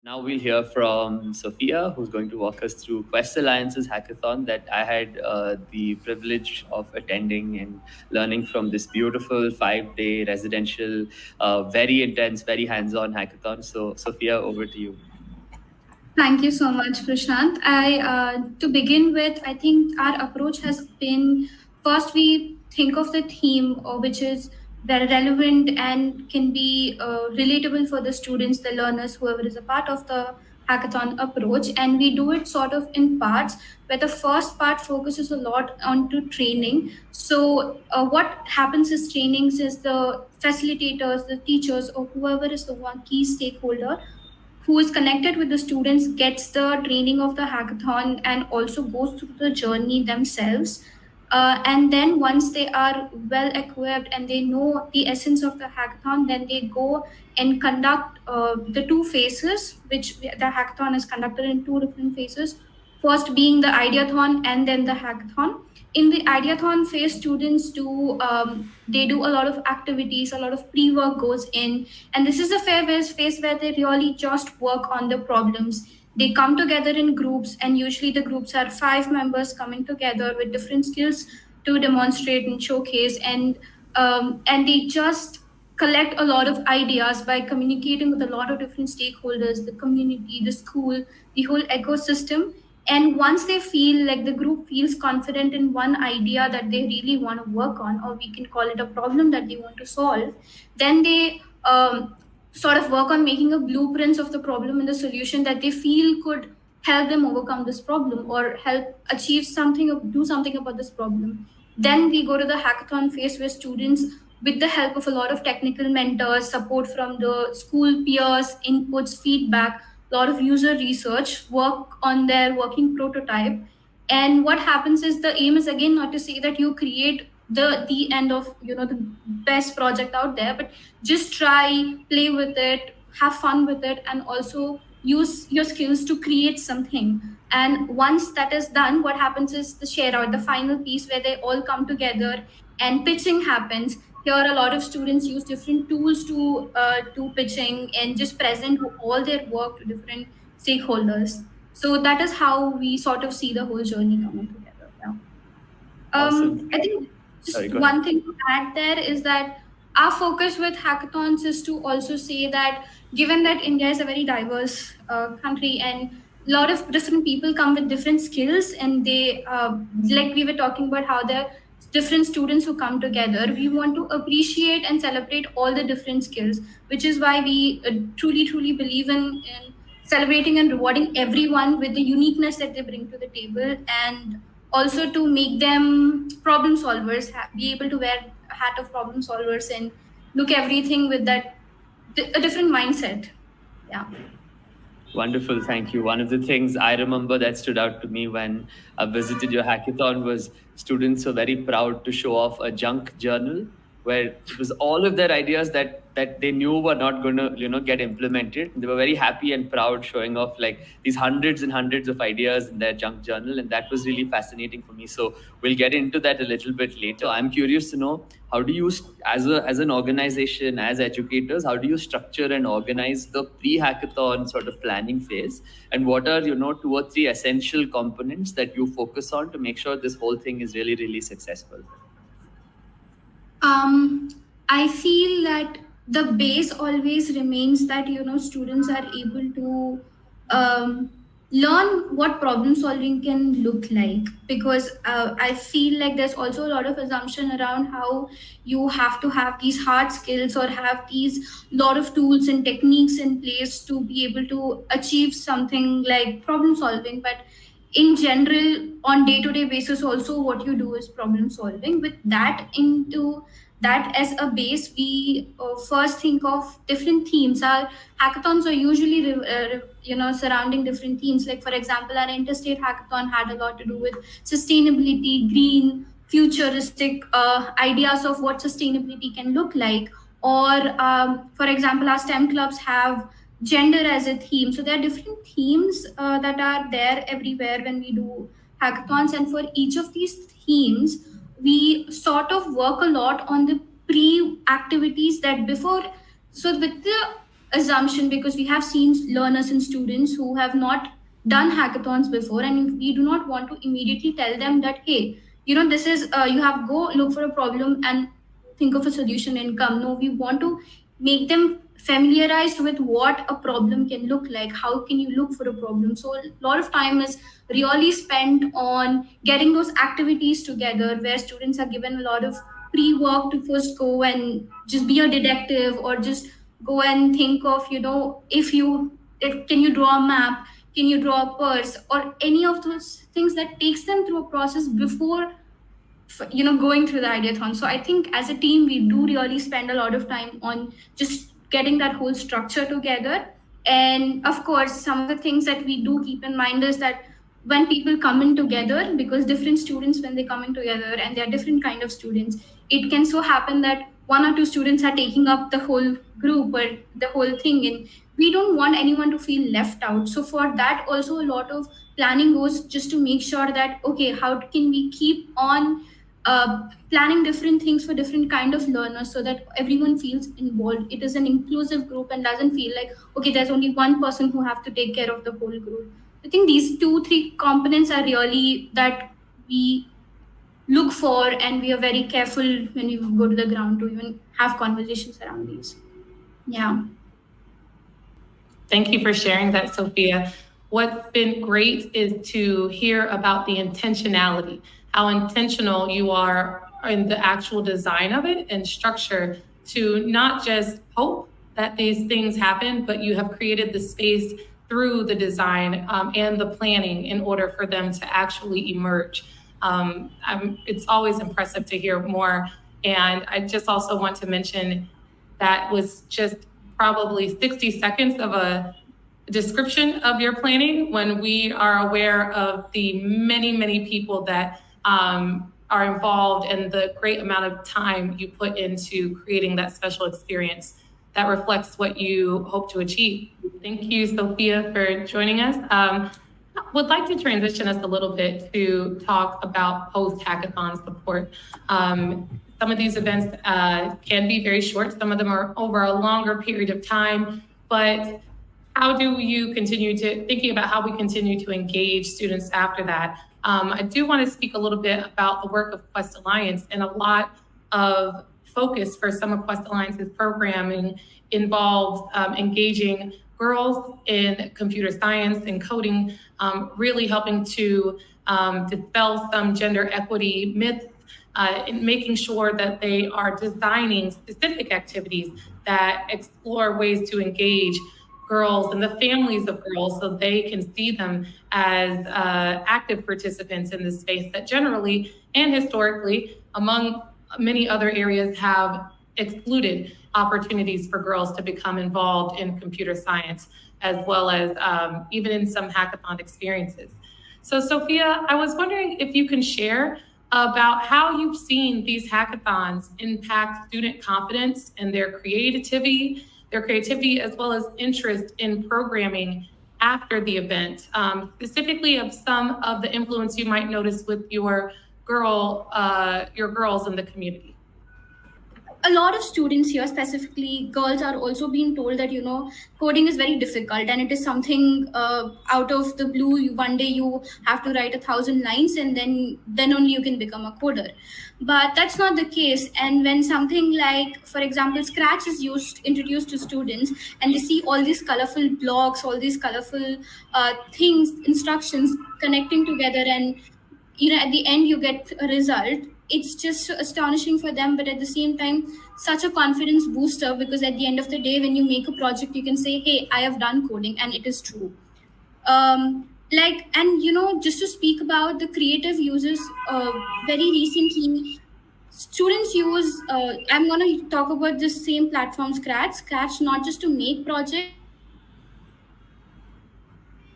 Now we'll hear from Sofia, who's going to walk us through Quest Alliance's hackathon that I had the privilege of attending and learning from this beautiful 5 day residential, very intense, very hands on hackathon. So, Sofia, over to you. Thank you so much, Prashant. To begin with, I think our approach has been first we think of the theme, which is very relevant and can be relatable for the students, the learners, whoever is a part of the hackathon approach, and we do it sort of in parts. Where the first part focuses a lot onto training. So, what happens is trainings is the facilitators, the teachers, or whoever is the one key stakeholder who is connected with the students gets the training of the hackathon and also goes through the journey themselves. And then once they are well equipped and they know the essence of the hackathon, then they go and conduct the two phases, which the hackathon is conducted in two different phases. First being the ideathon and then the hackathon. In the ideathon phase, students do they do a lot of activities, a lot of pre-work goes in, and this is a phase where they really just work on the problems. They come together in groups, and usually the groups are 5 members coming together with different skills to demonstrate and showcase, and they just collect a lot of ideas by communicating with a lot of different stakeholders, the community, the school, the whole ecosystem. And once they feel like the group feels confident in one idea that they really want to work on, or we can call it a problem that they want to solve, then they sort of work on making a blueprints of the problem and the solution that they feel could help them overcome this problem or help achieve something or do something about this problem. Then we go to the hackathon phase where students, with the help of a lot of technical mentors, support from the school peers, inputs, feedback, a lot of user research, work on their working prototype. And what happens is the aim is again not to say that you create the end of the best project out there, but just try, play with it, have fun with it, and also use your skills to create something. And once that is done, what happens is the share out, the final piece where they all come together and pitching happens. Here a lot of students use different tools to do pitching and just present all their work to different stakeholders. So that is how we sort of see the whole journey coming together. Yeah. Awesome. I think Sorry, just go ahead. one thing to add there is that our focus with hackathons is to also say that given that India is a very diverse country and a lot of different people come with different skills, and they, like we were talking about how there are different students who come together, we want to appreciate and celebrate all the different skills, which is why we truly believe in celebrating and rewarding everyone with the uniqueness that they bring to the table, and also to make them problem solvers, be able to wear a hat of problem solvers and look everything with that a different mindset. Yeah. Wonderful, thank you. One of the things I remember that stood out to me when I visited your hackathon was students were very proud to show off a junk journal where it was all of their ideas that they knew were not going to get implemented. They were very happy and proud showing off like these hundreds and hundreds of ideas in their junk journal, and that was really fascinating for me. So we'll get into that a little bit later. I'm curious to know, how do you as an organization, as educators, how do you structure and organize the pre-hackathon sort of planning phase, and what are 2 or 3 essential components that you focus on to make sure this whole thing is really successful? um, I feel that the base always remains that students are able to um, learn what problem solving can look like, because I feel like there's also a lot of assumption around how you have to have these hard skills or have these lot of tools and techniques in place to be able to achieve something like problem solving. But in general, on day-to-day basis also what you do is problem solving. With that into that as a base, we first think of different themes. Our hackathons are usually surrounding different themes. Like for example, our interstate hackathon had a lot to do with sustainability, green, futuristic ideas of what sustainability can look like. Or for example, our STEM clubs have gender as a theme. So there are different themes that are there everywhere when we do hackathons, and for each of these themes we sort of work a lot on the pre activities that before. So with the assumption, because we have seen learners and students who have not done hackathons before, and we do not want to immediately tell them that, hey, this is you have go look for a problem and think of a solution and come. No, we want to make them familiarized with what a problem can look like, how can you look for a problem. So a lot of time is really spent on getting those activities together, where students are given a lot of pre-work to first go and just be a detective, or just go and think of, if can you draw a map, can you draw a purse, or any of those things that takes them through a process before going through the ideathon. So I think as a team we do really spend a lot of time on just getting that whole structure together. And of course, some of the things that we do keep in mind is that when people come in together, because different students, when they come in together and they're different kind of students, it can so happen that one or two students are taking up the whole group or the whole thing, and we don't want anyone to feel left out. So for that also a lot of planning goes, just to make sure that, okay, how can we keep on planning different things for different kind of learners, so that everyone feels involved, it is an inclusive group and doesn't feel like, okay, there's only one person who have to take care of the whole group. I think these two three components are really that we look for, and we are very careful when we go to the ground to even have conversations around these. Yeah. Thank you for sharing that, Sophia. What's been great is to hear about the intentionality, how intentional you are in the actual design of it and structure, to not just hope that these things happen, but you have created the space through the design and the planning in order for them to actually emerge. It's always impressive to hear more. And I just also want to mention that was just probably 60 seconds of a description of your planning, when we are aware of the many, many people that are involved and the great amount of time you put into creating that special experience that reflects what you hope to achieve. Thank you, Sophia, for joining us. Would like to transition us a little bit to talk about post-hackathon support. Some of these events can be very short. Some of them are over a longer period of time, but how do you continue to, thinking about how we continue to engage students after that? I do want to speak a little bit about the work of Quest Alliance, and a lot of focus for some of Quest Alliance's programming involves engaging girls in computer science and coding, really helping to dispel some gender equity myths, in making sure that they are designing specific activities that explore ways to engage girls and the families of girls, so they can see them as active participants in this space that generally and historically, among many other areas, have excluded opportunities for girls to become involved in computer science, as well as even in some hackathon experiences. So Sophia, I was wondering if you can share about how you've seen these hackathons impact student confidence and their creativity, as well as interest in programming after the event, specifically of some of the influence you might notice with your girls in the community. A lot of students here, specifically girls, are also being told that coding is very difficult, and it is something out of the blue. One day you have to write 1,000 lines, and then only you can become a coder. But that's not the case. And when something like, for example, Scratch is introduced to students, and they see all these colorful blocks, all these colorful things, instructions connecting together, and at the end you get a result, it's just astonishing for them. But at the same time, such a confidence booster, because at the end of the day, when you make a project, you can say, hey, I have done coding, and it is true. And just to speak about the creative users, very recently students use I'm going to talk about this same platform, Scratch, not just to make projects, but to create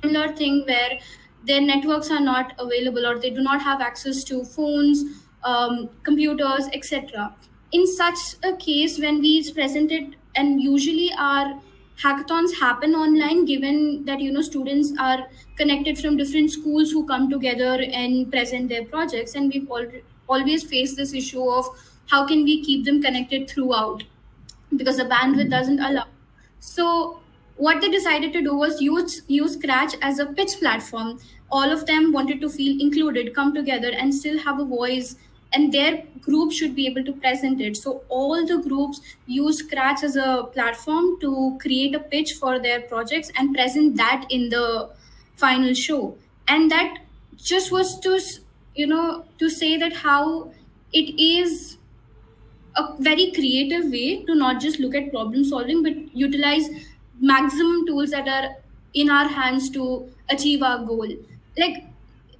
applications similar thing, where their networks are not available, or they do not have access to phones, computers, etc. In such a case, when we present it, and usually our hackathons happen online, given that students are connected from different schools who come together and present their projects, and we've always face this issue of how can we keep them connected throughout, because the bandwidth doesn't allow. So what they decided to do was use Scratch as a pitch platform. All of them wanted to feel included, come together, and still have a voice, and their group should be able to present it. So all the groups use Scratch as a platform to create a pitch for their projects and present that in the final show. And that just was to to say that how it is a very creative way to not just look at problem solving, but utilize maximum tools that are in our hands to achieve our goal. Like,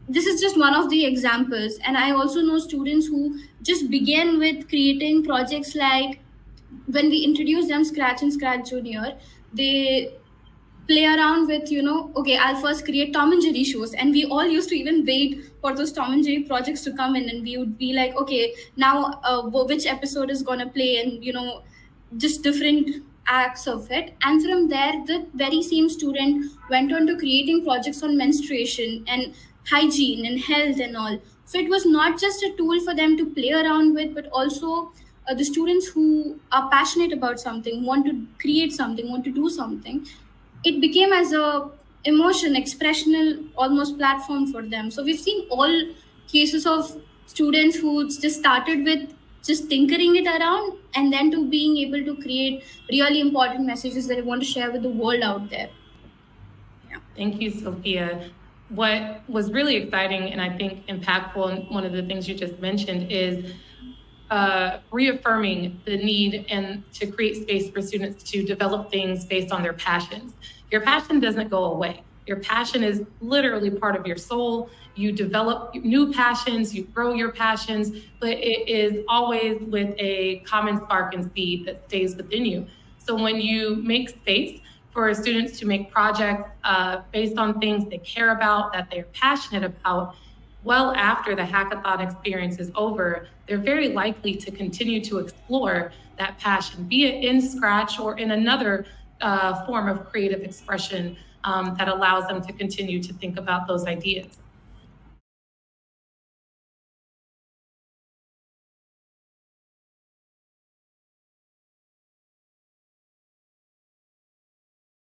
this is just one of the examples. And I also know students who just began with creating projects like, when we introduce them Scratch and Scratch Junior, they play around with, okay, I'll first create Tom and Jerry shows. And we all used to even wait for those Tom and Jerry projects to come in. And we would be like, okay, now which episode is going to play? And, just different acts of it. And from there, the very same student went on to creating projects on menstruation and hygiene and health and all. So it was not just a tool for them to play around with, but also the students who are passionate about something, want to create something, want to do something, it became as a emotion expressional almost platform for them. So we've seen all cases of students who just started with just tinkering it around, and then to being able to create really important messages that they want to share with the world out there. Thank you, Sophia. What was really exciting and I think impactful, and one of the things you just mentioned, is reaffirming the need and to create space for students to develop things based on their passions. Your passion doesn't go away. Your passion is literally part of your soul. You develop new passions, you grow your passions, but it is always with a common spark and seed that stays within you. So when you make space for students to make projects based on things they care about, that they're passionate about, well after the hackathon experience is over, they're very likely to continue to explore that passion, be it in Scratch or in another form of creative expression that allows them to continue to think about those ideas.